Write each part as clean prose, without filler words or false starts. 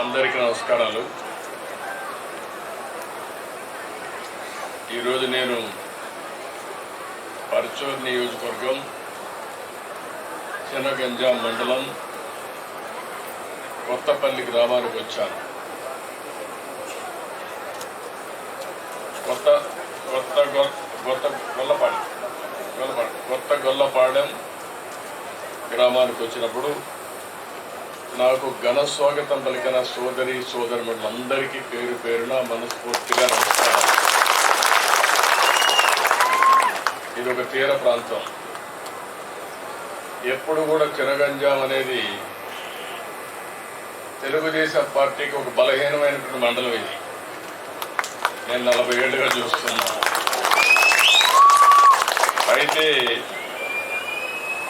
అందరికీ నమస్కారాలు. ఈరోజు నేను పర్చూరు నియోజకవర్గం చినగంజాం మండలం కొత్తపల్లి గ్రామానికి వచ్చాను. కొత్త గొల్లపాడెం గ్రామానికి వచ్చినప్పుడు నాకు ఘన స్వాగతం పలికిన సోదరి సోదరులందరికీ పేరు పేరున మనస్ఫూర్తిగా నమస్కారం. ఇది ఒక తీర ప్రాంతం. ఎప్పుడు కూడా చినగంజాం అనేది తెలుగుదేశం పార్టీకి ఒక బలహీనమైనటువంటి మండలం. ఇది నేను 40 ఏళ్ళుగా చూస్తున్నా. అయితే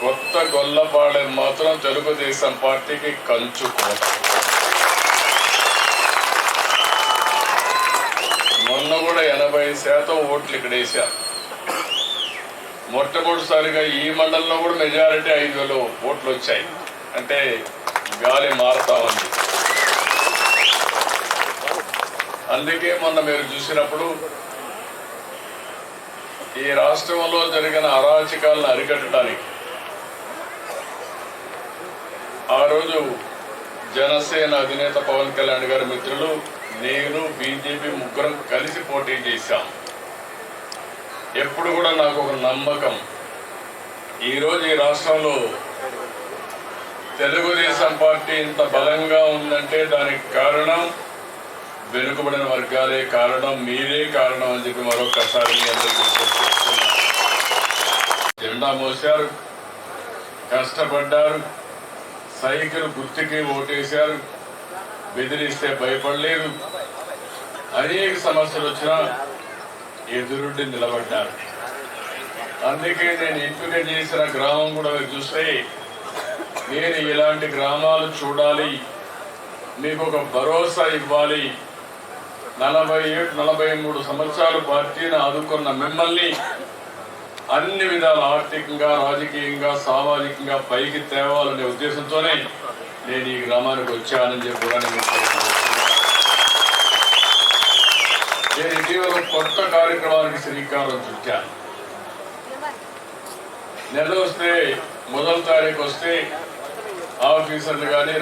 కొత్త గొల్లపాడెం మాత్రం తెలుగుదేశం పార్టీకి కంచుకోట. మొన్న కూడా 80% ఓట్లు ఇక్కడ వేశారు. మొట్టమొదటిసారిగా ఈ మండలంలో కూడా మెజారిటీ 5,000 ఓట్లు వచ్చాయి. అంటే గాలి మారుతా ఉంది. అందుకే మొన్న మీరు చూసినప్పుడు ఈ రాష్ట్రంలో జరిగిన అరాచకాలను అరికట్టడానికి ఆ రోజు జనసేన అధినేత పవన్ కళ్యాణ్ గారి మిత్రులు, నేను, బీజేపీ ముగ్గురం కలిసి పోటీ చేశాం. ఎప్పుడు కూడా నాకు ఒక నమ్మకం, ఈరోజు ఈ రాష్ట్రంలో తెలుగుదేశం పార్టీ ఇంత బలంగా ఉందంటే దానికి కారణం వెనుకబడిన వర్గాలే కారణం, మీరే కారణం అని చెప్పి మరొకసారి అందరికీ చెప్తున్నారు. జెండా మోసారు, కష్టపడ్డారు, సైకిల్ గుర్తుకి ఓటేశారు, బెదిరిస్తే భయపడలేదు. అనేక సమస్యలు వచ్చినా ఎదురుండి నిలబడ్డారు. అందుకే నేను ఎంపిక చేసిన గ్రామం కూడా మీరు చూస్తే, నేను ఇలాంటి గ్రామాలు చూడాలి, మీకు ఒక భరోసా ఇవ్వాలి. 43 సంవత్సరాలు పార్టీని ఆదుకున్న మిమ్మల్ని అన్ని విధాల ఆర్థికంగా, రాజకీయంగా, సామాజికంగా పైకి తేవాలనే ఉద్దేశంతోనే నేను ఈ గ్రామానికి వచ్చానని చెప్పి కూడా నేను ఇటీవల కొత్త కార్యక్రమానికి శ్రీకారం చుట్టాను. నెల వస్తే మొదటి తారీఖు వస్తే ఆఫీసర్లు కానీ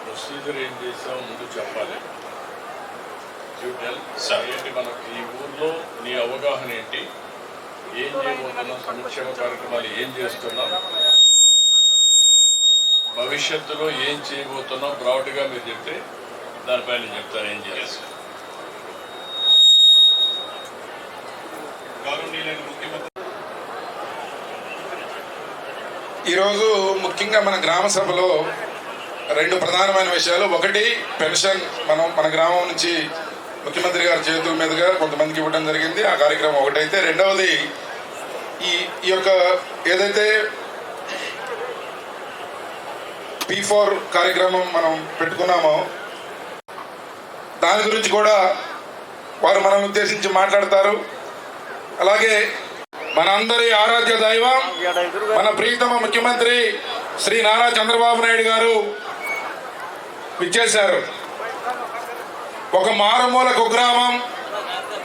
ప్రొసీజర్ ఏం చేసాం ముందు చెప్పాలి. ఏంటి మనకు ఈ ఊర్లో నీ అవగాహన ఏంటి, ఏం చేయబోతున్నాం, సంక్షేమ కార్యక్రమాలు ఏం చేస్తున్నాం, భవిష్యత్తులో ఏం చేయబోతున్నాం బ్రాడ్గా మీరు చెప్తే దానిపైన నేను చెప్తాను ఏం చేయాలి. ఈరోజు ముఖ్యంగా మన గ్రామ సభలో 2 ప్రధానమైన విషయాలు. ఒకటి, పెన్షన్ మన గ్రామం నుంచి ముఖ్యమంత్రి గారి చేతుల మీదుగా కొంతమందికి ఇవ్వడం జరిగింది. ఆ కార్యక్రమం ఒకటైతే, రెండవది ఈ యొక్క ఏదైతే P4 కార్యక్రమం మనం పెట్టుకున్నామో దాని గురించి కూడా వారు మనం ఉద్దేశించి మాట్లాడతారు. అలాగే మనందరి ఆరాధ్య దైవం మన ప్రీతమ ముఖ్యమంత్రి శ్రీ నారా చంద్రబాబు నాయుడు గారు విచ్చేశారు. ఒక మారుమూల కుగ్రామం,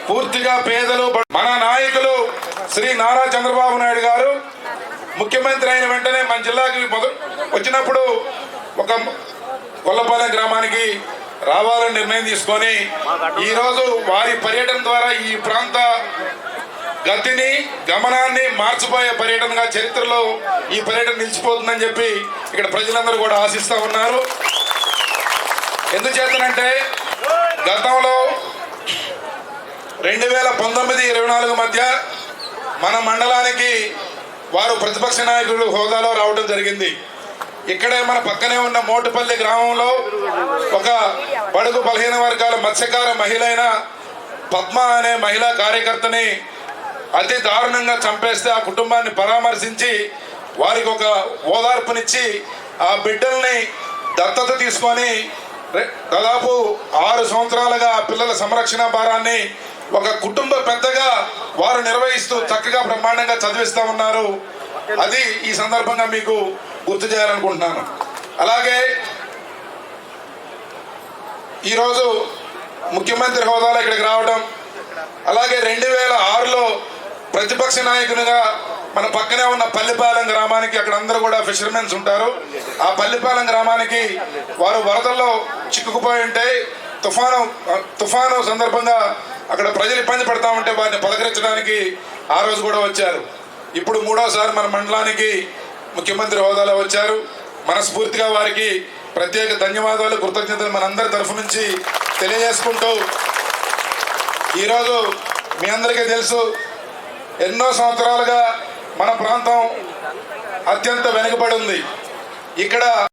పూర్తిగా పేదలు. మన నాయకులు శ్రీ నారా చంద్రబాబు నాయుడు గారు ముఖ్యమంత్రి అయిన వెంటనే మన జిల్లాకి వచ్చినప్పుడు ఒక గొల్లపాలెం గ్రామానికి రావాలని నిర్ణయం తీసుకొని ఈరోజు వారి పర్యటన ద్వారా ఈ ప్రాంత గతిని, గమనాన్ని మార్చిపోయే పర్యటనగా చరిత్రలో ఈ పర్యటన నిలిచిపోతుందని చెప్పి ఇక్కడ ప్రజలందరూ కూడా ఆశిస్తూ ఉన్నారు. ఎందుచేతనంటే గతంలో 2019-24 మధ్య మన మండలానికి వారు ప్రతిపక్ష నాయకులు హోదాలో రావడం జరిగింది. ఇక్కడే మన పక్కనే ఉన్న మోటుపల్లి గ్రామంలో ఒక బడుగు బలహీన వర్గాల మత్స్యకార మహిళ అయిన పద్మ అనే మహిళా కార్యకర్తని అతి దారుణంగా చంపేస్తే ఆ కుటుంబాన్ని పరామర్శించి వారికి ఒక ఓదార్పునిచ్చి ఆ బిడ్డల్ని దత్తత తీసుకొని దాదాపు 6 సంవత్సరాలుగా పిల్లల సంరక్షణ భారాన్ని ఒక కుటుంబ పెద్దగా వారు నిర్వహిస్తూ చక్కగా బ్రహ్మాండంగా చదివిస్తూ ఉన్నారు. అది ఈ సందర్భంగా మీకు గుర్తు చేయాలనుకుంటున్నాను. అలాగే ఈరోజు ముఖ్యమంత్రి హోదాలో ఇక్కడికి రావడం, అలాగే 2006లో ప్రతిపక్ష నాయకునిగా మన పక్కనే ఉన్న పల్లిపాలెం గ్రామానికి, అక్కడ అందరూ కూడా ఫిషర్మెన్స్ ఉంటారు, ఆ పల్లిపాలెం గ్రామానికి వారు వరదల్లో చిక్కుకుపోయి ఉంటే తుఫాను సందర్భంగా అక్కడ ప్రజలు ఇబ్బంది పడతా ఉంటే వారిని పలకరించడానికి ఆ రోజు కూడా వచ్చారు. ఇప్పుడు 3వసారి మన మండలానికి ముఖ్యమంత్రి హోదాలో వచ్చారు. మనస్ఫూర్తిగా వారికి ప్రత్యేక ధన్యవాదాలు, కృతజ్ఞతలు మనందరి తరఫు నుంచి తెలియజేసుకుంటూ, ఈరోజు మీ అందరికీ తెలుసు ఎన్నో సంవత్సరాలుగా మన ప్రాంతం అత్యంత వెనుకబడి ఉంది. ఇక్కడ